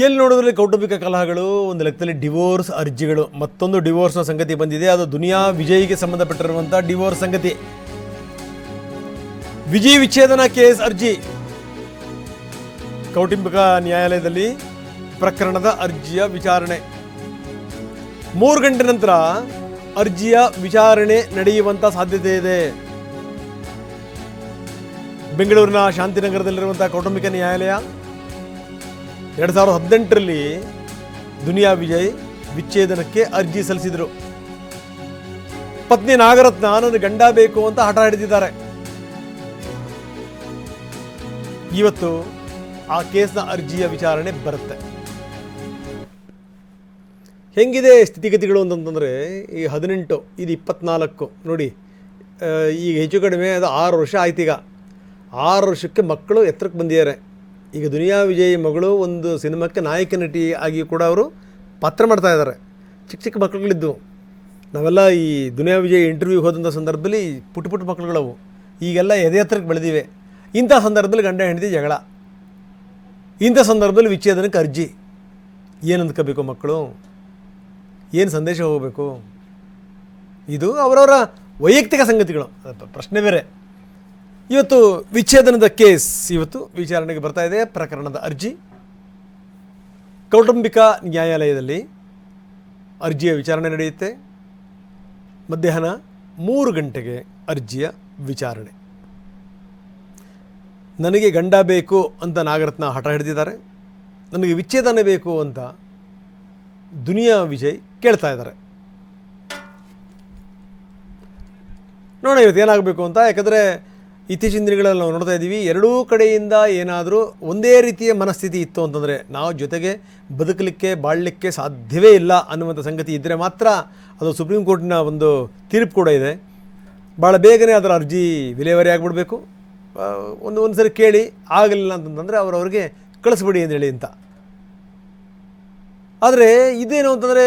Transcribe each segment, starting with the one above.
ಎಲ್ಲಿ ನೋಡಿದ್ರೆ ಕೌಟುಂಬಿಕ ಕಲಹಗಳು, ಒಂದು ಲೆಕ್ಕದಲ್ಲಿ ಡಿವೋರ್ಸ್ ಅರ್ಜಿಗಳು. ಮತ್ತೊಂದು ಡಿವೋರ್ಸ್ನ ಸಂಗತಿ ಬಂದಿದೆ. ಅದು ದುನಿಯಾ ವಿಜಯ್ಗೆ ಸಂಬಂಧಪಟ್ಟಿರುವಂಥ ಡಿವೋರ್ಸ್ ಸಂಗತಿ. ವಿಜಯ್ ವಿಚ್ಛೇದನ ಕೇಸ್ ಅರ್ಜಿ ಕೌಟುಂಬಿಕ ನ್ಯಾಯಾಲಯದಲ್ಲಿ ಪ್ರಕರಣದ ಅರ್ಜಿಯ ವಿಚಾರಣೆ 3 ಗಂಟೆ ನಂತರ ಅರ್ಜಿಯ ವಿಚಾರಣೆ ನಡೆಯುವಂಥ ಸಾಧ್ಯತೆ ಇದೆ. ಬೆಂಗಳೂರಿನ ಶಾಂತಿನಗರದಲ್ಲಿರುವಂಥ ಕೌಟುಂಬಿಕ ನ್ಯಾಯಾಲಯ 2018ರಲ್ಲಿ ದುನಿಯಾ ವಿಜಯ್ ವಿಚ್ಛೇದನಕ್ಕೆ ಅರ್ಜಿ ಸಲ್ಲಿಸಿದರು. ಪತ್ನಿ ನಾಗರತ್ನ ನನ್ನ ಗಂಡ ಬೇಕು ಅಂತ ಹಠ ಹಿಡಿದಿದ್ದಾರೆ. ಇವತ್ತು ಆ ಕೇಸ್ನ ಅರ್ಜಿಯ ವಿಚಾರಣೆ ಬರುತ್ತೆ. ಹೆಂಗಿದೆ ಸ್ಥಿತಿಗತಿಗಳು ಅಂತಂತಂದರೆ, ಈ 18 ಇದು 24 ನೋಡಿ, ಈಗ ಹೆಚ್ಚು ಕಡಿಮೆ ಅದು 6 ವರ್ಷ ಆಯ್ತು. ಈಗ 6 ವರ್ಷಕ್ಕೆ ಮಕ್ಕಳು ಎತ್ತರಕ್ಕೆ ಬಂದಿದ್ದಾರೆ. ಈಗ ದುನಿಯಾ ವಿಜಯ್ ಮಗಳು ಒಂದು ಸಿನಿಮಾಕ್ಕೆ ನಾಯಕ ನಟಿ ಆಗಿ ಕೂಡ ಅವರು ಪಾತ್ರ ಮಾಡ್ತಾ ಇದ್ದಾರೆ. ಚಿಕ್ಕ ಚಿಕ್ಕ ಮಕ್ಕಳುಗಳಿದ್ದು, ನಾವೆಲ್ಲ ಈ ದುನಿಯಾ ವಿಜಯ್ ಇಂಟರ್ವ್ಯೂಗೆ ಹೋದಂಥ ಸಂದರ್ಭದಲ್ಲಿ ಪುಟ್ಟ ಪುಟ್ಟ ಮಕ್ಕಳುಗಳವು ಈಗೆಲ್ಲ ಎದೆ ಎತ್ತರಕ್ಕೆ ಬೆಳೆದಿವೆ. ಇಂಥ ಸಂದರ್ಭದಲ್ಲಿ ಗಂಡ ಹೆಂಡತಿ ಜಗಳ, ಇಂಥ ಸಂದರ್ಭದಲ್ಲಿ ವಿಚ್ಛೇದನಕ್ಕೆ ಅರ್ಜಿ. ಏನು ಅಂದ್ಕೋಬೇಕು ಮಕ್ಕಳು, ಏನು ಸಂದೇಶ ಹೋಗಬೇಕು? ಇದು ಅವರವರ ವೈಯಕ್ತಿಕ ಸಂಗತಿಗಳು, ಪ್ರಶ್ನೆ ಬೇರೆ. ಇವತ್ತು ವಿಚ್ಛೇದನದ ಕೇಸ್ ಇವತ್ತು ವಿಚಾರಣೆಗೆ ಬರ್ತಾ ಇದೆ. ಪ್ರಕರಣದ ಅರ್ಜಿ ಕೌಟುಂಬಿಕ ನ್ಯಾಯಾಲಯದಲ್ಲಿ ಅರ್ಜಿಯ ವಿಚಾರಣೆ ನಡೆಯುತ್ತೆ. ಮಧ್ಯಾಹ್ನ 3 ಗಂಟೆಗೆ ಅರ್ಜಿಯ ವಿಚಾರಣೆ. ನನಗೆ ಗಂಡ ಬೇಕು ಅಂತ ನಾಗರತ್ನ ಹಠ ಹಿಡಿದಿದ್ದಾರೆ. ನನಗೆ ವಿಚ್ಛೇದನ ಬೇಕು ಅಂತ ದುನಿಯಾ ವಿಜಯ್ ಕೇಳ್ತಾ ಇದ್ದಾರೆ. ನೋಡೋಣ ಇವತ್ತು ಏನಾಗಬೇಕು ಅಂತ. ಯಾಕಂದರೆ ಇತ್ತೀಚಿನ ದಿನಗಳಲ್ಲಿ ನಾವು ನೋಡ್ತಾ ಇದ್ದೀವಿ, ಎರಡೂ ಕಡೆಯಿಂದ ಏನಾದರೂ ಒಂದೇ ರೀತಿಯ ಮನಸ್ಥಿತಿ ಇತ್ತು ಅಂತಂದರೆ ನಾವು ಜೊತೆಗೆ ಬದುಕಲಿಕ್ಕೆ ಬಾಳಲಿಕ್ಕೆ ಸಾಧ್ಯವೇ ಇಲ್ಲ ಅನ್ನುವಂಥ ಸಂಗತಿ ಇದ್ದರೆ ಮಾತ್ರ ಅದು ಸುಪ್ರೀಂ ಕೋರ್ಟಿನ ಒಂದು ತೀರ್ಪು ಕೂಡ ಇದೆ. ಭಾಳ ಬೇಗನೆ ಅದರ ಅರ್ಜಿ ವಿಲೇವಾರಿ ಆಗಿಬಿಡಬೇಕು. ಒಂದು ಸರಿ ಕೇಳಿ ಆಗಲಿಲ್ಲ ಅಂತಂದರೆ ಅವ್ರಿಗೆ ಕಳಿಸ್ಬಿಡಿ ಅಂತೇಳಿ ಅಂತ. ಆದರೆ ಇದೇನು ಅಂತಂದರೆ,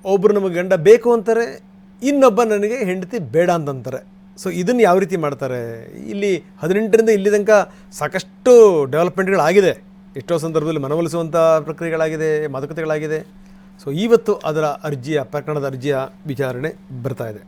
ಒಬ್ಬರು ನಮಗೆ ಗಂಡ ಬೇಕು ಅಂತಾರೆ, ಇನ್ನೊಬ್ಬ ನನಗೆ ಹೆಂಡತಿ ಬೇಡ ಅಂತಂತಾರೆ. ಸೊ ಇದನ್ನು ಯಾವ ರೀತಿ ಮಾಡ್ತಾರೆ? ಇಲ್ಲಿ 18ರಿಂದ ಇಲ್ಲಿ ತನಕ ಸಾಕಷ್ಟು ಡೆವಲಪ್ಮೆಂಟ್ಗಳಾಗಿದೆ. ಎಷ್ಟೋ ಸಂದರ್ಭದಲ್ಲಿ ಮನವೊಲಿಸುವಂಥ ಪ್ರಕ್ರಿಯೆಗಳಾಗಿದೆ, ಮಾತುಕತೆಗಳಾಗಿದೆ. ಸೊ ಇವತ್ತು ಅದರ ಪ್ರಕರಣದ ಅರ್ಜಿಯ ವಿಚಾರಣೆ ಬರ್ತಾ ಇದೆ.